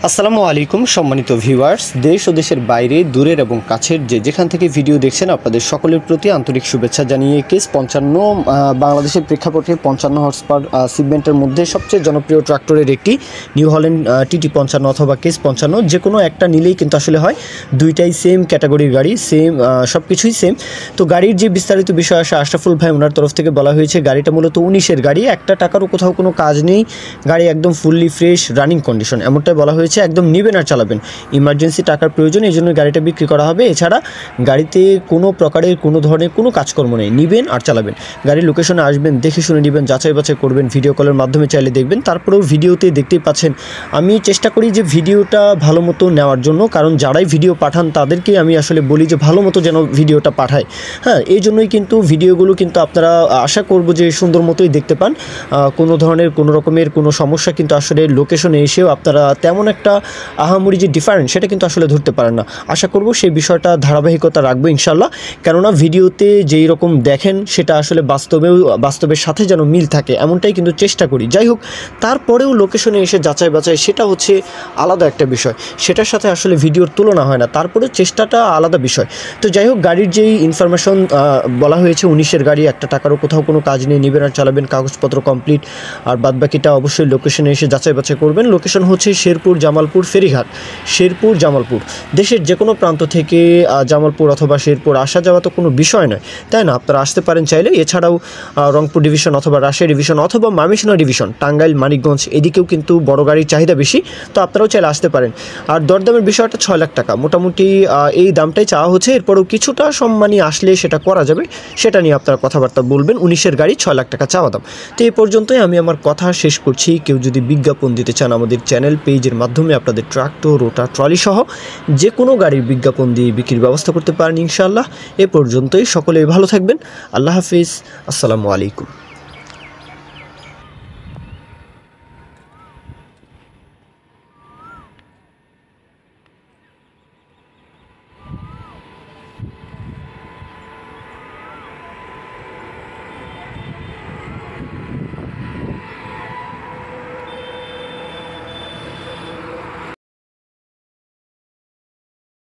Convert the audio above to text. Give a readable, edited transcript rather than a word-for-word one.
আসসালামু আলাইকুম সম্মানিত ভিউয়ার্স, দেশ ও দেশের বাইরে দূরের এবং কাছের যেখান থেকে ভিডিও দেখছেন আপনাদের সকলের প্রতি আন্তরিক শুভেচ্ছা জানিয়ে কেস 55 বাংলাদেশের প্রেক্ষাপটে 55 হর্স পাওয়ার সেগমেন্টের মধ্যে সবচেয়ে জনপ্রিয় ট্রাক্টরের একটি নিউ হল্যান্ড টিটি 55 অথবা কেস 55 যে কোনো একটা নিলেই কিন্তু আসলে হয়। দুইটাই সেম ক্যাটাগরির গাড়ি, সেম সব কিছুই সেম। তো গাড়ির যে বিস্তারিত বিষয় আসে আশরাফুল ভাই ওনার তরফ থেকে বলা হয়েছে গাড়িটা মূলত 19-এর গাড়ি, একটা টাকারও কোথাও কোনো কাজ নেই, গাড়ি একদম ফুললি ফ্রেশ রানিং কন্ডিশন এমনটাই বলা হয়েছে। একদম নেবেন আর চালাবেন, ইমার্জেন্সি টাকার প্রয়োজন এই জন্য গাড়িটা বিক্রি করা হবে। এছাড়া গাড়িতে কোনো প্রকারের কোনো ধরনের কোনো কাজকর্ম নেই, নেবেন আর চালাবেন। গাড়ির লোকেশনে আসবেন, দেখে শুনে নেবেন, যাচাই বাছাই করবেন, ভিডিও কলের মাধ্যমে চাইলে দেখবেন। তারপরেও ভিডিওতে দেখতেই পাচ্ছেন আমি চেষ্টা করি যে ভিডিওটা ভালো মতো নেওয়ার জন্য, কারণ যারাই ভিডিও পাঠান তাদেরকেই আমি আসলে বলি যে ভালো মতো যেন ভিডিওটা পাঠায়। হ্যাঁ, এই জন্যই কিন্তু ভিডিওগুলো কিন্তু আপনারা আশা করব যে সুন্দর মতোই দেখতে পান। কোনো ধরনের কোনো রকমের কোনো সমস্যা কিন্তু আসলে লোকেশনে এসেও আপনারা তেমন একটা আহামরি যে ডিফারেন্স সেটা কিন্তু আসলে ধরতে পারেন না। আশা করব সেই বিষয়টা ধারাবাহিকতা রাখবো ইনশাল্লাহ, কেননা ভিডিওতে যেই রকম দেখেন সেটা আসলে বাস্তবের সাথে যেন মিল থাকে এমনটাই কিন্তু চেষ্টা করি। যাই হোক, তারপরেও লোকেশনে এসে যাচাই বাছাই সেটা হচ্ছে আলাদা একটা বিষয়, সেটার সাথে আসলে ভিডিওর তুলনা হয় না, তারপরে চেষ্টাটা আলাদা বিষয়। তো যাই হোক, গাড়ির যেই ইনফরমেশন বলা হয়েছে 19-এর গাড়ি, একটা টাকারও কোথাও কোনো কাজ নেই, নেবেন আর চালাবেন, কাগজপত্র কমপ্লিট। আর বাদবাকিটা অবশ্যই লোকেশনে এসে যাচাই বাছাই করবেন। লোকেশন হচ্ছে শেরপুর, জামালপুর, ফেরিঘাট। শেরপুর, জামালপুর, দেশের যে কোনো প্রান্ত থেকে জামালপুর অথবা শেরপুর আসা যাওয়া তো কোনো বিষয় নয়, তাই না? আপনারা আসতে পারেন চাইলে। এছাড়াও রংপুর ডিভিশন অথবা রাজশাহী ডিভিশন অথবা ময়মনসিংহ ডিভিশন, টাঙ্গাইল, মানিকগঞ্জ এদিকেও কিন্তু বড় গাড়ির চাহিদা বেশি, তো আপনারাও চাইলে আসতে পারেন। আর দরদামের বিষয়টা 6 লাখ টাকা মোটামুটি এই দামটাই চাওয়া হচ্ছে। এরপরেও কিছুটা সম্মানী আসলে সেটা করা যাবে, সেটা নিয়ে আপনারা কথাবার্তা বলবেন। 19-এর গাড়ি 6 লাখ টাকা চাওয়া দাম। তো এই পর্যন্তই আমি আমার কথা শেষ করছি। কেউ যদি বিজ্ঞাপন দিতে চান আমাদের চ্যানেল পেজের মাধ্যমে আপনাদের ট্রাক্টর, রোটার, ট্রলি সহ যে কোনো গাড়ির বিজ্ঞাপন দিয়ে বিক্রির ব্যবস্থা করতে পারেন ইনশাআল্লাহ। এ পর্যন্তই, সকলেই ভালো থাকবেন। আল্লাহ হাফিজ, আসসালামু আলাইকুম।